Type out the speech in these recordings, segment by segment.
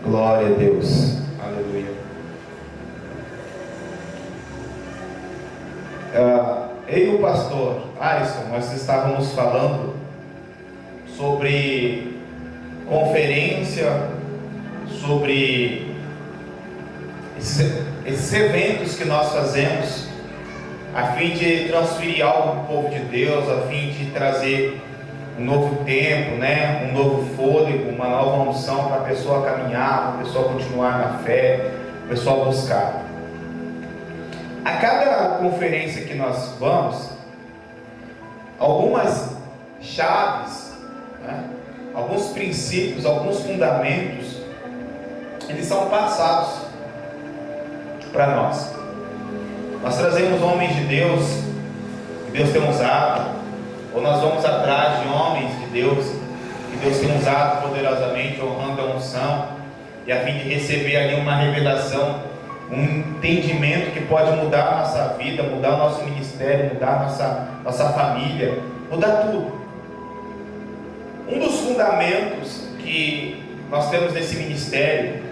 Glória a Deus. Aleluia. Eu e o pastor Alisson, nós estávamos falando sobre conferência, sobre esses eventos que nós fazemos a fim de transferir algo para o povo de Deus, a fim de trazer um novo tempo, né? Um novo fôlego, uma nova unção para a pessoa caminhar, para a pessoa continuar na fé, para a pessoa buscar. A cada conferência que nós vamos, algumas chaves, né? Alguns princípios, alguns fundamentos, eles são passados para nós. Nós trazemos homens de Deus, que Deus tem usado, ou nós vamos atrás de homens de Deus, que Deus tem usado poderosamente, honrando a unção, e a fim de receber ali uma revelação, um entendimento que pode mudar a nossa vida, mudar o nosso ministério, mudar a nossa família, mudar tudo. Um dos fundamentos que nós temos nesse ministério,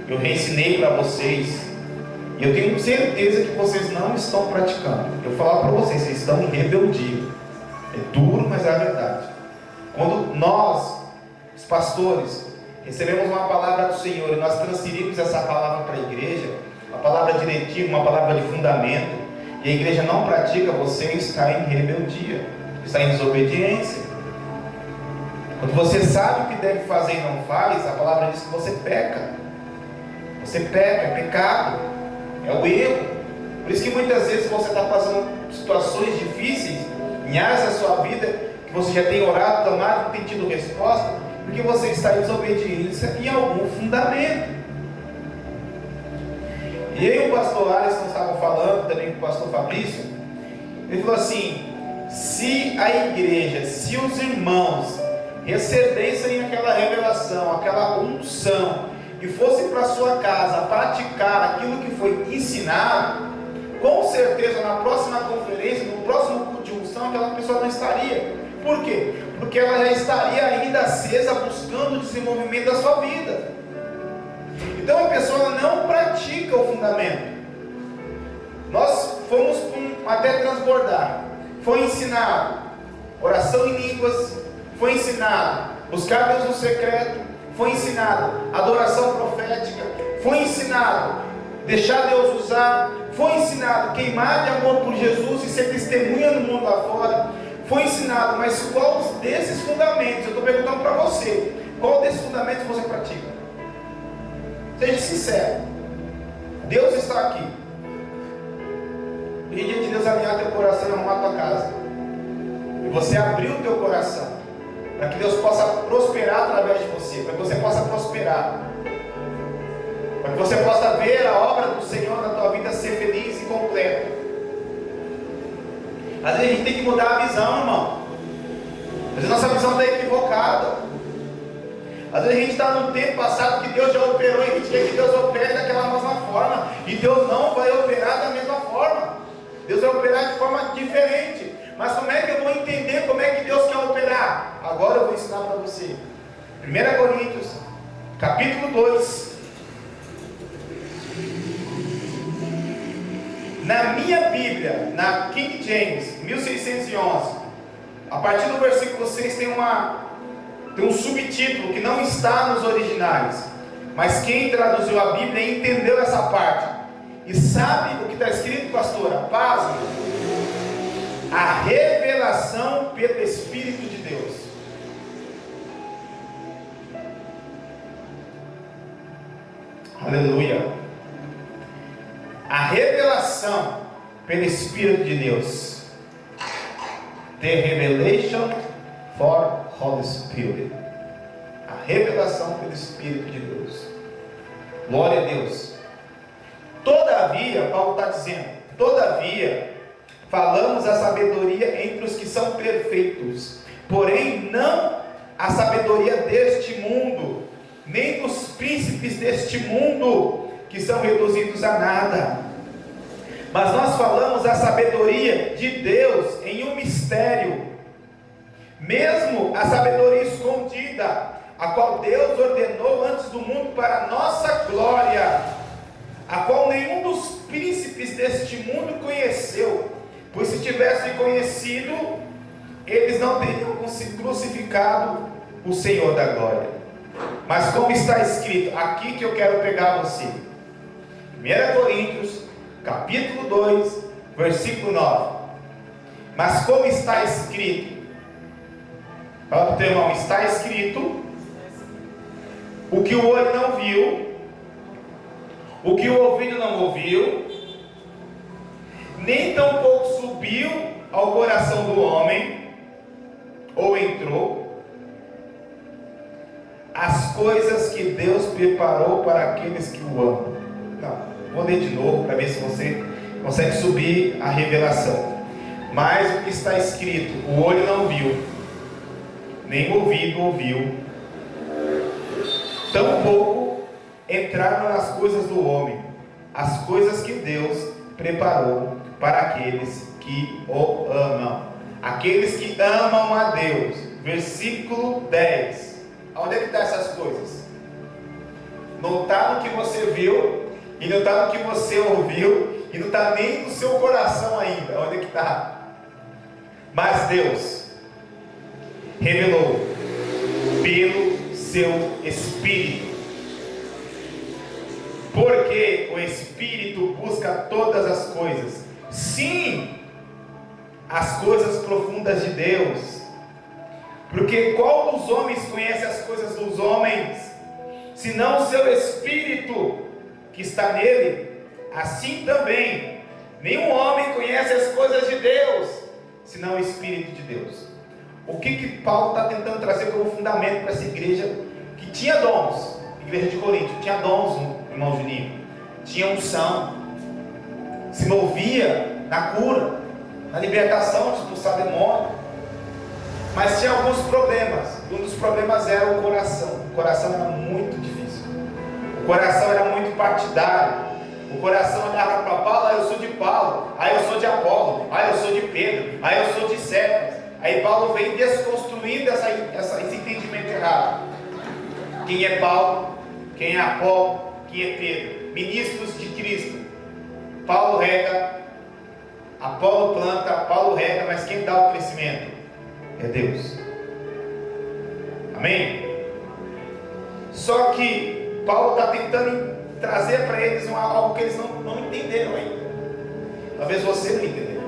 eu reensinei para vocês, e eu tenho certeza que vocês não estão praticando. Eu falo para vocês, vocês estão em rebeldia. É duro, mas é a verdade. Quando nós, os pastores, recebemos uma palavra do Senhor e nós transferimos essa palavra para a igreja, uma palavra diretiva, uma palavra de fundamento, e a igreja não pratica, você está em rebeldia, está em desobediência. Quando você sabe o que deve fazer e não faz, a palavra diz que você peca. Você peca, é pecado, é o erro. Por isso que muitas vezes você está passando situações difíceis em áreas da sua vida, que você já tem orado, clamado, não tem tido resposta, porque você está em desobediência em algum fundamento. E eu e o pastor Alisson estavam falando também com o pastor Fabrício. Ele falou assim: se a igreja, se os irmãos recebessem aquela revelação, aquela unção, e fossem para sua casa praticar aquilo que foi ensinado, com certeza na próxima conferência, no próximo culto de unção, aquela pessoa não estaria. Por quê? Porque ela já estaria ainda acesa, buscando o desenvolvimento da sua vida. Então a pessoa não pratica o fundamento. Nós fomos até transbordar. Foi ensinado oração em línguas, foi ensinado buscar Deus no secreto, foi ensinado adoração profética, foi ensinado deixar Deus usar, foi ensinado queimar de amor por Jesus e ser testemunha no mundo lá fora, foi ensinado. Mas qual desses fundamentos, eu estou perguntando para você, qual desses fundamentos você pratica? Seja sincero. Deus está aqui. Pede de Deus alinhar teu coração e arrumar tua casa, e você abrir o teu coração para que Deus possa prosperar através de você, para que você possa prosperar, para que você possa ver a obra do Senhor na tua vida ser feliz e completa. Às vezes a gente tem que mudar a visão, irmão. Às vezes nossa visão está equivocada. Às vezes a gente está num tempo passado que Deus já operou e a gente quer que Deus opere daquela mesma forma, e Deus não vai operar da mesma forma. Deus vai operar de forma diferente. Mas como é que eu vou entender como é que Deus quer operar? Agora eu vou ensinar para você. 1 Coríntios, capítulo 2. Na minha Bíblia, na King James, 1611, a partir do versículo 6 tem um subtítulo que não está nos originais. Mas quem traduziu a Bíblia entendeu essa parte. E sabe o que está escrito, pastora? Pasme. A revelação pelo Espírito de Deus. Aleluia. A revelação pelo Espírito de Deus. The revelation for Holy Spirit. A revelação pelo Espírito de Deus. Glória a Deus. Todavia, Paulo está dizendo, todavia, falamos a sabedoria entre os que são perfeitos, porém não a sabedoria deste mundo, nem dos príncipes deste mundo, que são reduzidos a nada. Mas nós falamos a sabedoria de Deus em um mistério, mesmo a sabedoria escondida, a qual Deus ordenou antes do mundo para a nossa glória, a qual nenhum dos príncipes deste mundo conheceu, pois se tivessem conhecido, eles não teriam crucificado o Senhor da glória. Mas como está escrito, aqui que eu quero pegar você, 1 Coríntios, capítulo 2, versículo 9. Mas como está escrito, fala para o teu irmão, está escrito, o que o olho não viu, o que o ouvido não ouviu, nem tampouco subiu ao coração do homem, ou entrou, as coisas que Deus preparou para aqueles que o amam. Não, vou ler de novo para ver se você consegue subir a revelação. Mas o que está escrito, o olho não viu, nem o ouvido ouviu, tampouco entraram nas coisas do homem, as coisas que Deus preparou para aqueles que o amam. Aqueles que amam a Deus. Versículo 10. Onde é que estão essas coisas? Não está no que você viu, e não está no que você ouviu, e não está nem no seu coração ainda. Onde é que está? Mas Deus revelou pelo seu Espírito, porque o Espírito busca todas as coisas, sim, as coisas profundas de Deus. Porque qual dos homens conhece as coisas dos homens, senão o seu Espírito que está nele? Assim também, nenhum homem conhece as coisas de Deus, senão o Espírito de Deus. O que Paulo está tentando trazer como fundamento para essa igreja que tinha dons? Igreja de Corinto tinha dons, irmão Juninho, tinha unção, se movia na cura, na libertação, de expulsar demônio, mas tinha alguns problemas. E um dos problemas era o coração. O coração era muito difícil, o coração era muito partidário. O coração olhava para Paulo, eu sou de Paulo, eu sou de Apolo, eu sou de Pedro, eu sou de Cefas. Aí Paulo vem desconstruindo esse entendimento errado. Quem é Paulo? Quem é Apolo? Quem é Pedro? Ministros de Cristo. Paulo rega, Apolo planta, Paulo rega, mas quem dá o crescimento é Deus. Amém? Só que Paulo está tentando trazer para eles algo que eles não entenderam ainda. Talvez você não entendeu.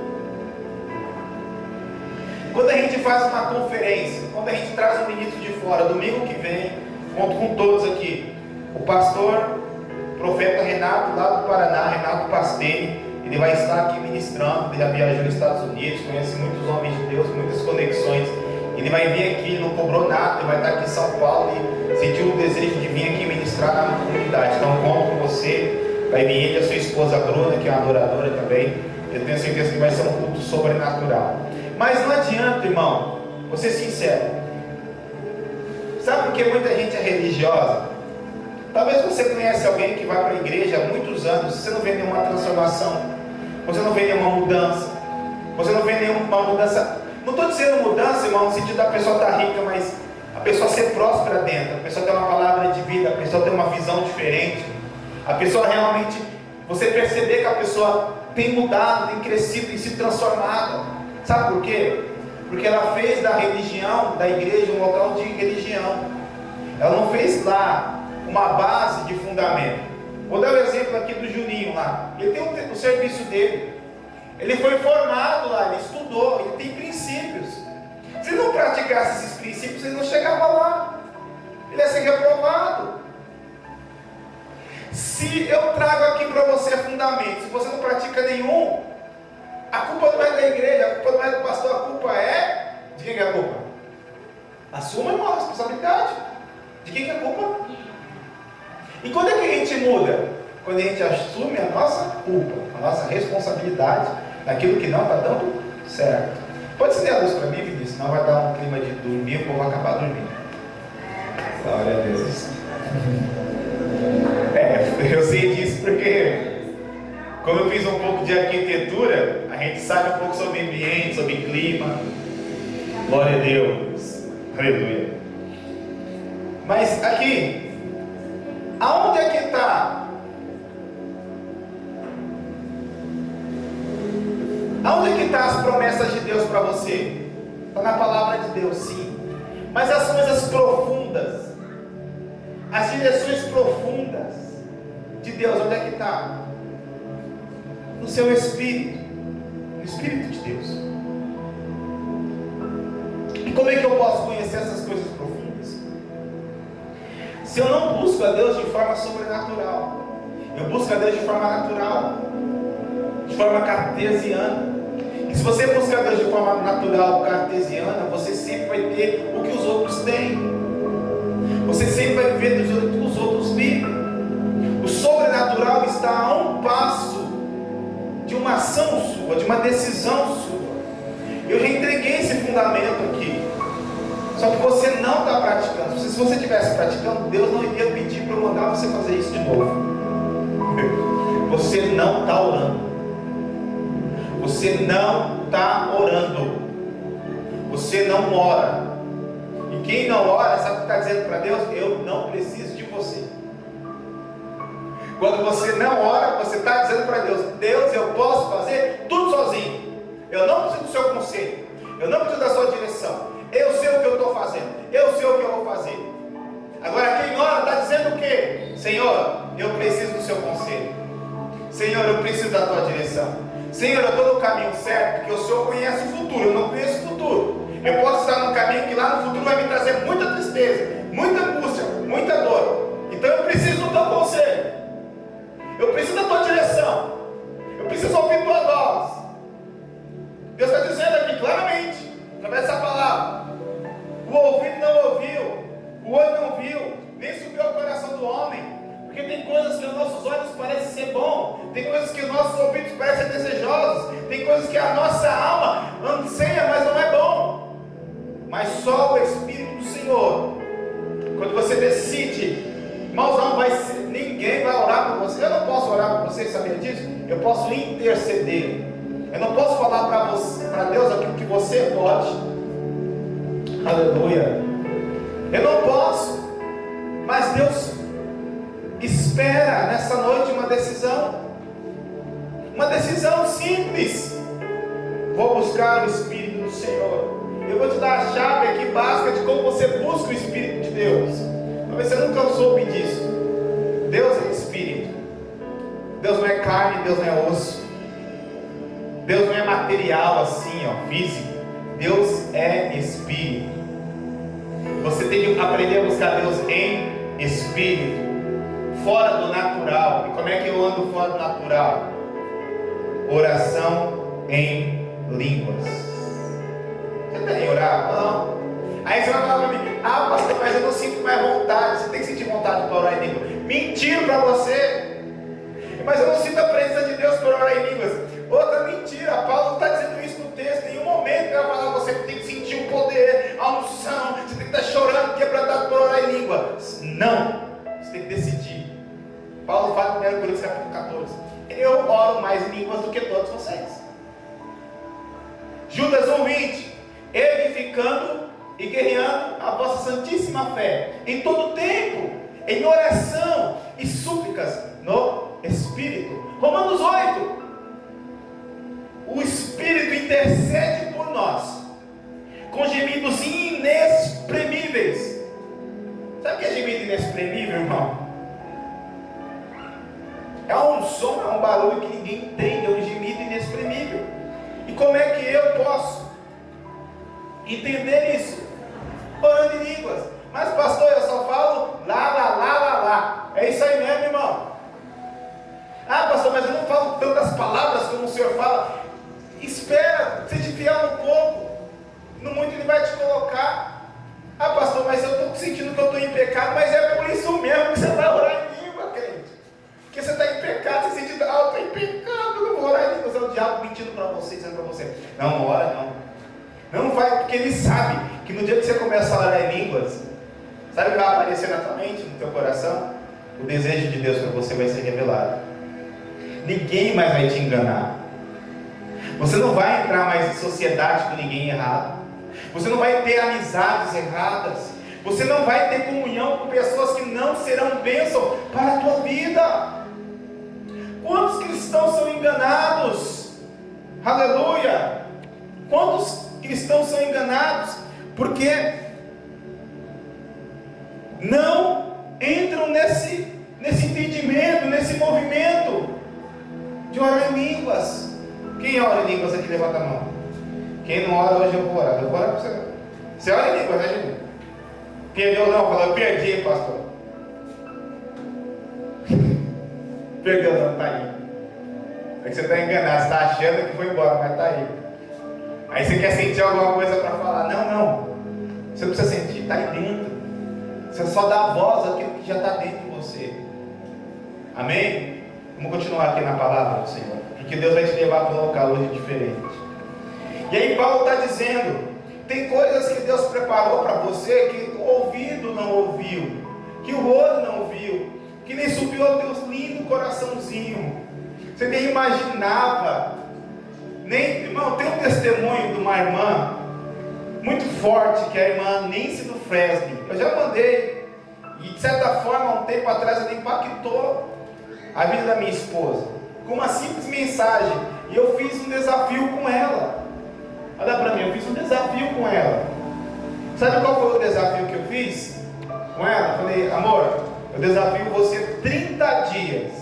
Quando a gente faz uma conferência, quando a gente traz um ministro de fora, domingo que vem, conto com todos aqui, o pastor, profeta Renato, lá do Paraná, Renato Pastene, ele vai estar aqui ministrando. Ele já viajou nos Estados Unidos, conhece muitos homens de Deus, muitas conexões. Ele vai vir aqui, não cobrou nada, ele vai estar aqui em São Paulo e sentiu o desejo de vir aqui ministrar na comunidade. Então conto com você, vai vir ele e a sua esposa Bruna, que é uma adoradora também. Eu tenho certeza que vai ser um culto sobrenatural. Mas não adianta, irmão, vou ser sincero. Sabe por que muita gente é religiosa? Talvez você conhece alguém que vai para a igreja há muitos anos, você não vê nenhuma transformação, você não vê nenhuma mudança, você não vê nenhuma mudança. Não estou dizendo mudança, irmão, no sentido da pessoa estar rica, mas a pessoa ser próspera dentro, a pessoa ter uma palavra de vida, a pessoa ter uma visão diferente, a pessoa realmente, você perceber que a pessoa tem mudado, tem crescido, tem se transformado. Sabe por quê? Porque ela fez da religião, da igreja, um local de religião. Ela não fez lá uma base de fundamento. Vou dar o exemplo aqui do Juninho lá. Ele tem o serviço dele. Ele foi formado lá, ele estudou, ele tem princípios. Se não praticasse esses princípios, ele não chegava lá. Ele ia ser reprovado. Se eu trago aqui para você fundamentos, se você não pratica nenhum, a culpa não é da igreja, a culpa não é do pastor, a culpa é... De quem que é a culpa? Assuma, irmão, a responsabilidade. De quem que é a culpa? E quando é que a gente muda? Quando a gente assume a nossa culpa, a nossa responsabilidade, naquilo que não está dando certo. Pode acender a luz para mim, Vinícius? Senão vai dar um clima de dormir, o povo vai acabar dormindo. Glória a Deus. Eu sei disso porque, como eu fiz um pouco de arquitetura, a gente sabe um pouco sobre ambiente, sobre clima. Glória a Deus. Aleluia. Mas aqui, há estão as promessas de Deus para você? Está na palavra de Deus, sim. Mas as coisas profundas, as direções profundas de Deus, onde é que está? No seu Espírito, no Espírito de Deus. E como é que eu posso conhecer essas coisas profundas? Se eu não busco a Deus de forma sobrenatural, eu busco a Deus de forma natural, de forma cartesiana. E se você buscar Deus de forma natural, cartesiana, você sempre vai ter o que os outros têm. Você sempre vai viver do que os outros vivem. O sobrenatural está a um passo de uma ação sua, de uma decisão sua. Eu já entreguei esse fundamento aqui. Só que você não está praticando. Se você estivesse praticando, Deus não iria pedir para eu mandar você fazer isso de novo. Você não está orando. Você não está orando. Você não ora. E quem não ora, sabe o que está dizendo para Deus? Eu não preciso de você. Quando você não ora, você está dizendo para Deus: Deus, eu posso fazer tudo sozinho. Eu não preciso do seu conselho. Eu não preciso da sua direção. Eu sei o que eu estou fazendo. Eu sei o que eu vou fazer. Agora quem ora está dizendo o quê? Senhor, eu preciso do seu conselho. Senhor, eu preciso da tua direção. Senhor, eu estou no caminho certo, porque o Senhor conhece o futuro, eu não conheço o futuro. Eu posso estar num caminho que lá no futuro vai me trazer muita tristeza, muita angústia, muita dor. Então eu preciso do teu conselho. Eu preciso da tua direção. Eu preciso ouvir tua voz. Deus está dizendo aqui claramente, através dessa palavra: o ouvido não ouviu, o olho não viu, nem subiu ao coração do homem. Porque tem coisas que aos nossos olhos parecem ser bom, tem coisas que os nossos ouvidos parecem desejosos, tem coisas que a nossa alma anseia, mas não é bom. Mas só o Espírito do Senhor, quando você decide, irmãos, não vai ser, ninguém vai orar por você. Eu não posso orar por você, sabia disso? Eu posso interceder. Eu não posso falar para Deus aquilo que você pode. Aleluia. Eu não posso, mas Deus espera nessa noite uma decisão simples. Vou buscar o Espírito do Senhor. Eu vou te dar a chave aqui básica de como você busca o Espírito de Deus. Talvez você nunca soube disso. Deus é Espírito. Deus não é carne, Deus não é osso. Deus não é material assim, físico. Deus é Espírito. Você tem que aprender a buscar Deus em Espírito, fora do natural. E como é que eu ando fora do natural? Oração em línguas. Você tem orado? Não. Aí você vai falar para mim: pastor, mas eu não sinto mais vontade. Você tem que sentir vontade para orar em línguas. Mentira para você. Mas eu não sinto a presença de Deus para orar em línguas. Outra mentira. Paulo está dizendo isso no texto. Em nenhum momento ele vai falar: você tem que sentir o poder, a unção, você tem que estar chorando, quebrantado para orar em língua. Não. Você tem que decidir. Paulo fala em 1 Coríntios capítulo 14: eu oro mais em línguas do que todos vocês. Judas 1:20: edificando e guerreando a vossa santíssima fé em todo tempo, em oração e súplicas no Espírito. Romanos 8: o Espírito intercede por nós com gemidos inexprimíveis. Sabe o que é gemido inexprimível, irmão? É um som, é um barulho que ninguém entende, é um gemido inexprimível. E como é que eu posso entender isso? Orando em línguas. Mas pastor, eu só falo lá. É isso aí mesmo, irmão. Pastor, mas eu não falo tantas palavras como o senhor fala. Espera, seja fiel um pouco. No muito ele vai te colocar. Pastor, mas eu estou sentindo que eu estou em pecado. Mas é por isso mesmo que você vai orar em língua, crente. Porque você está em pecado, você sente: eu estou em pecado, eu não vou orar em línguas. É o diabo mentindo para você, dizendo para você: não ora não. Não vai, porque ele sabe que no dia que você começa a orar em línguas, sabe o que vai aparecer na tua mente, no teu coração? O desejo de Deus para você vai ser revelado. Ninguém mais vai te enganar. Você não vai entrar mais em sociedade com ninguém errado. Você não vai ter amizades erradas. Você não vai ter comunhão com pessoas que não serão bênção para a tua vida. Quantos cristãos são enganados Aleluia! Quantos cristãos são enganados porque não entram nesse entendimento, nesse movimento de orar em línguas. Quem ora em línguas aqui, levanta a mão. Quem não ora hoje, eu vou orar. Eu vou orar para você. Você ora em línguas, né, gente? Perdeu não? Fala, eu perdi, pastor. Perdeu não, tá aí. É que você está enganado, você está achando que foi embora, mas está aí. Aí você quer sentir alguma coisa para falar. Não. Você não precisa sentir, está aí dentro. Você só dá voz àquilo que já está dentro de você. Amém? Vamos continuar aqui na palavra do Senhor, porque Deus vai te levar para um local hoje diferente. E aí Paulo está dizendo, tem coisas que Deus preparou para você que o ouvido não ouviu, que o olho não viu, que nem subiu ao teu lindo coraçãozinho. Você nem imaginava. Irmão, tem um testemunho de uma irmã muito forte, que é a irmã Nancy do Fresno. Eu já mandei, e de certa forma, um tempo atrás, ela impactou a vida da minha esposa com uma simples mensagem. E eu fiz um desafio com ela. Olha para mim, eu fiz um desafio com ela. Sabe qual foi o desafio que eu fiz com ela? Eu falei, amor, eu desafio você 30 dias,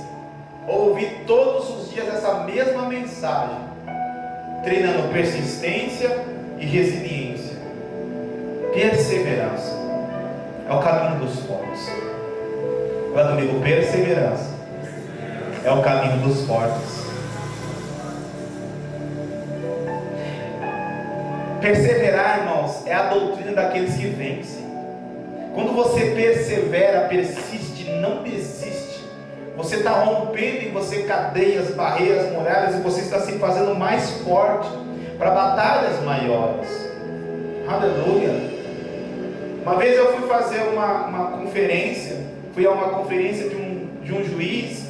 ouvir todos os dias essa mesma mensagem, treinando persistência e resiliência. Perseverança é o caminho dos fortes. Fala comigo, perseverança é o caminho dos fortes. Perseverar, irmãos, é a doutrina daqueles que vencem. Quando você persevera, persiste, não desiste, você está rompendo em você cadeias, barreiras, muralhas, e você está se fazendo mais forte para batalhas maiores. Aleluia. Uma vez eu fui fazer uma conferência, fui a uma conferência de um juiz,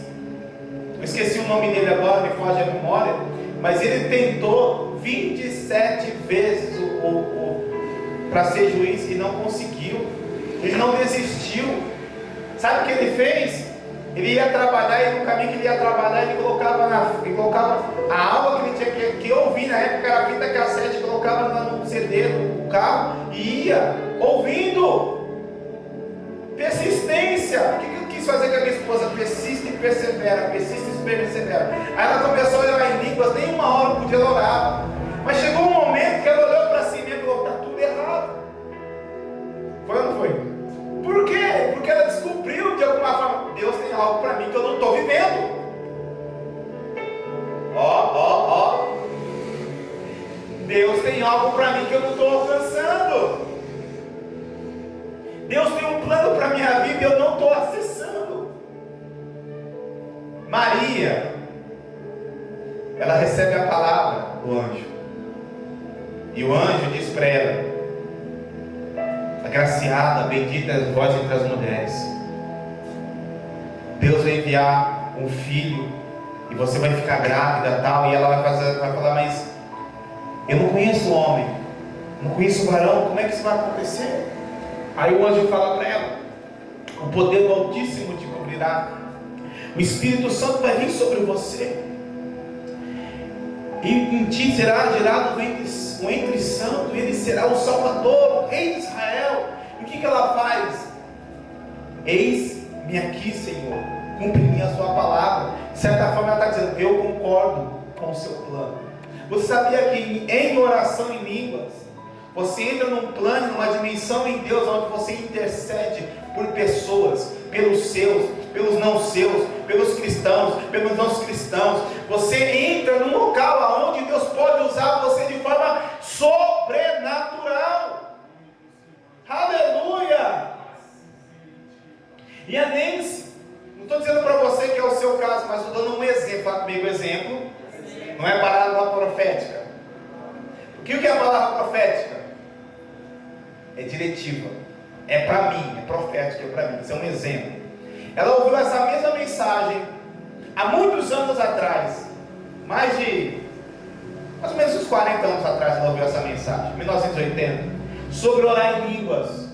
eu esqueci o nome dele agora, me foge a memória, mas ele tentou 27 vezes para ser juiz e não conseguiu. Ele não desistiu. Sabe o que ele fez? Ele ia trabalhar, e no caminho que ele ia trabalhar, ele colocava a aula que ele tinha que ouvir. Na época era fita cassete, colocava no CD do carro e ia ouvindo. Persistência. O que eu quis fazer com a minha esposa? Persiste e persevera, persiste e persevera. Aí ela começou a orar em línguas, nem uma hora por dia ela orava. Mas chegou um momento que ela olhou para si mesmo e falou, está tudo errado. Foi ou não foi? Por quê? Porque ela descobriu de alguma forma, Deus tem algo para mim que eu não estou vivendo. Ó. Deus tem algo para mim que eu não estou alcançando. Deus tem um plano para a minha vida e eu não estou acessando. Maria, ela recebe a palavra do anjo. E o anjo diz para ela, agraciada, bendita és vós entre as mulheres. Deus vai enviar um filho e você vai ficar grávida tal. E ela vai falar, mas eu não conheço o homem, não conheço o varão, como é que isso vai acontecer? Aí o anjo fala para ela, o poder do Altíssimo te cobrirá, o Espírito Santo vai vir sobre você, e em ti será gerado um entre santo, e ele será o Salvador, o Rei de Israel. E o que ela faz? Eis-me aqui, Senhor, cumpre-me a sua palavra. De certa forma ela está dizendo, eu concordo com o seu plano. Você sabia que em oração em línguas, você entra num plano, numa dimensão em Deus, onde você intercede por pessoas, pelos seus, pelos não seus, pelos cristãos, pelos não cristãos. Você entra num local onde Deus pode usar você de forma sobrenatural. Aleluia! E a Nancy, não estou dizendo para você que é o seu caso, mas estou dando um exemplo. Fala comigo, exemplo. Não é palavra profética. O que é a palavra profética? É diretiva, é para mim, é profética, é para mim, isso é um exemplo. Ela ouviu essa mesma mensagem há muitos anos atrás, mais ou menos uns 40 anos atrás ela ouviu essa mensagem, 1980, sobre orar em línguas,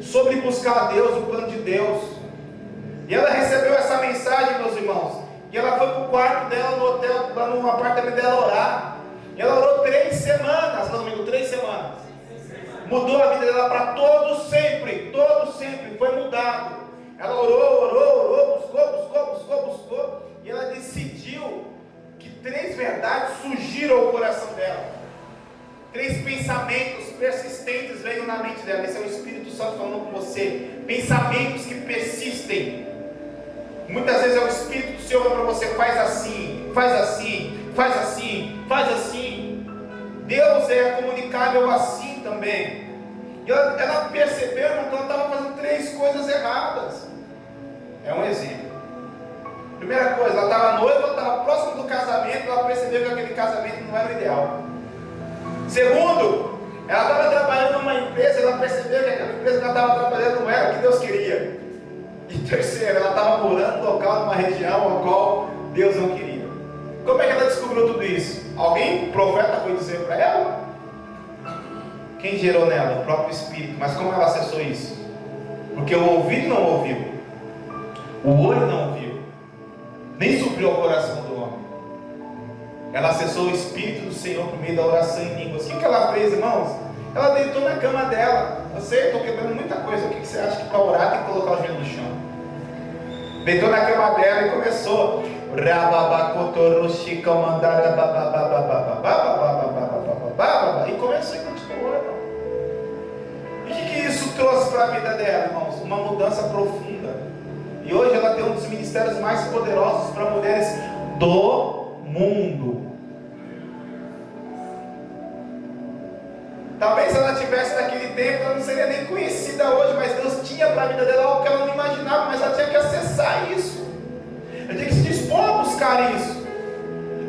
sobre buscar a Deus, o plano de Deus. E ela recebeu essa mensagem, meus irmãos, E ela foi para o quarto dela, no hotel, lá no apartamento dela orar. E ela orou 3 semanas, não amigo, 3 semanas. Mudou a vida dela para todo sempre, foi mudado. Ela orou, buscou. E ela decidiu que 3 verdades surgiram ao coração dela. 3 pensamentos persistentes veio na mente dela. Esse é o Espírito Santo falando com você. Pensamentos que persistem. Muitas vezes é o Espírito do Senhor para você: faz assim, faz assim, faz assim, faz assim. Deus é comunicável assim também. E ela percebeu que ela estava fazendo 3 coisas erradas. É um exemplo. Primeira coisa, ela estava noiva, ela estava próximo do casamento, ela percebeu que aquele casamento não era o ideal. Segundo, ela estava trabalhando numa empresa, ela percebeu que aquela empresa que ela estava trabalhando não era o que Deus queria. E terceiro, ela estava morando no local, numa região a qual Deus não queria. Como é que ela descobriu tudo isso? Alguém, profeta, foi dizer para ela? Quem gerou nela? O próprio Espírito. Mas como ela acessou isso? Porque o ouvido não ouviu, o olho não ouviu, nem supriu o coração do homem. Ela acessou o Espírito do Senhor por meio da oração em línguas. O que ela fez, irmãos? Ela deitou na cama dela. Eu sei, estou quebrando muita coisa. O que você acha que para orar tem que colocar o joelho no chão? Deitou na cama dela e começou. E começou e continuou, irmão. E o que isso trouxe para a vida dela, irmãos? Uma mudança profunda. E hoje ela tem um dos ministérios mais poderosos para mulheres do mundo. Talvez se ela tivesse naquele tempo, ela não seria nem conhecida hoje, mas Deus tinha para a vida dela algo que ela não imaginava, mas ela tinha que acessar isso. Ela tinha que se dispor a buscar isso.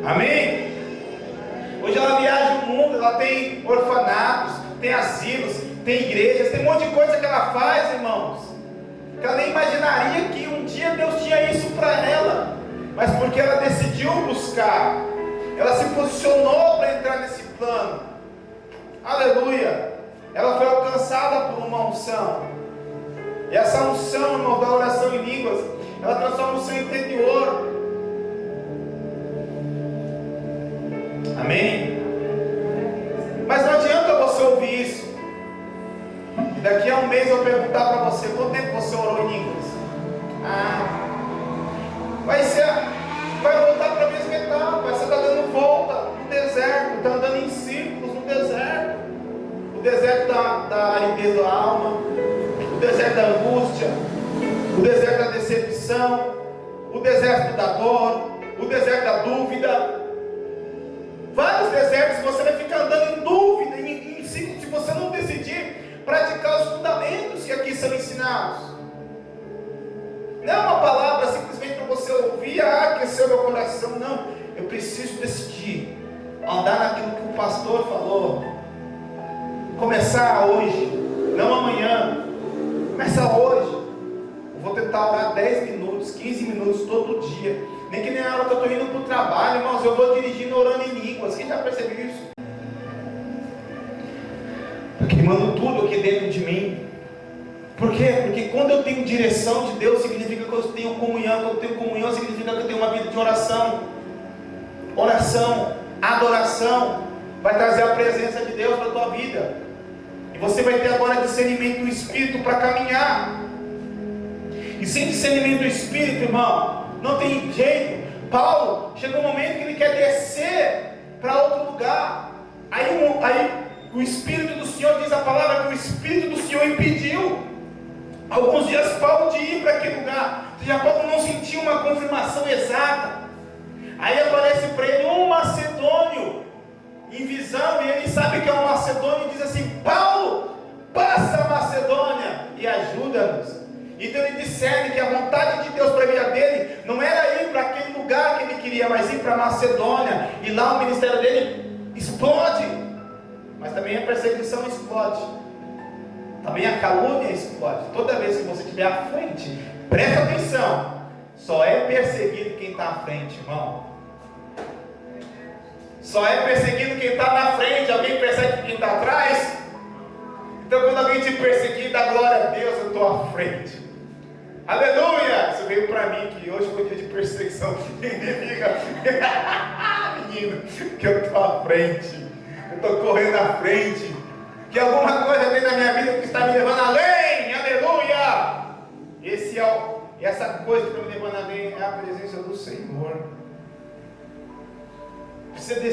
Amém? Hoje ela viaja o mundo, ela tem orfanatos, tem asilos, tem igrejas, tem um monte de coisa que ela faz, irmãos, que ela nem imaginaria que um dia Deus tinha isso para ela, mas porque ela decidiu buscar, ela se posicionou para entrar nesse plano. Aleluia! Ela foi alcançada por uma unção. E essa unção, irmão, da oração em línguas, ela transforma o seu interior. Amém? Mas não adianta você ouvir isso e daqui a um mês eu perguntar para você: quanto tempo você orou em línguas? Vai voltar para a mesma etapa. Você está dando volta no deserto, está andando em círculos no deserto. O deserto da aridez da alma, o deserto da angústia, o deserto da decepção, o deserto da dor, o deserto da dúvida. Vários desertos você vai ficar andando em dúvida, em ciclo, se você não decidir praticar os fundamentos que aqui são ensinados. Não é uma palavra simplesmente para você ouvir, aquecer o meu coração. Não, eu preciso decidir andar naquilo que o pastor falou. Começar hoje, não amanhã. Começa hoje. Eu vou tentar orar 10 minutos, 15 minutos todo dia. Nem que nem a hora que eu estou indo para o trabalho, irmãos, eu vou dirigindo orando em línguas. Quem já percebeu isso? Estou queimando tudo aqui dentro de mim. Por quê? Porque quando eu tenho direção de Deus, significa que eu tenho comunhão. Quando eu tenho comunhão, significa que eu tenho uma vida de oração. Oração, adoração, vai trazer a presença de Deus para a tua vida. E você vai ter agora discernimento do Espírito para caminhar. E sem discernimento do Espírito, irmão, não tem jeito. Paulo, chega um momento que ele quer descer para outro lugar. Aí o Espírito do Senhor, diz a palavra, que o Espírito do Senhor impediu alguns dias Paulo de ir para aquele lugar. Ou seja, Paulo não sentiu uma confirmação exata. Aí aparece para ele um macedônio em visão, e ele sabe que é um macedônio, e diz assim: Paulo, passa a Macedônia e ajuda-nos. Então ele discerne que a vontade de Deus para a vida dele não era ir para aquele lugar que ele queria, mas ir para a Macedônia, e lá o ministério dele explode. Mas também a perseguição explode, também a calúnia explode. Toda vez que você estiver à frente, presta atenção, só é perseguido quem está à frente, irmão. Só é perseguido quem está na frente. Alguém persegue quem está atrás? Então quando alguém te perseguir, dá glória a Deus, eu estou à frente. Aleluia! Isso veio para mim, que hoje foi dia de perseguição inimiga. Menino, que eu estou à frente, eu estou correndo à frente, que alguma coisa tem na minha vida que está me levando além, aleluia! Essa coisa que está me levando além é a presença do Senhor. Você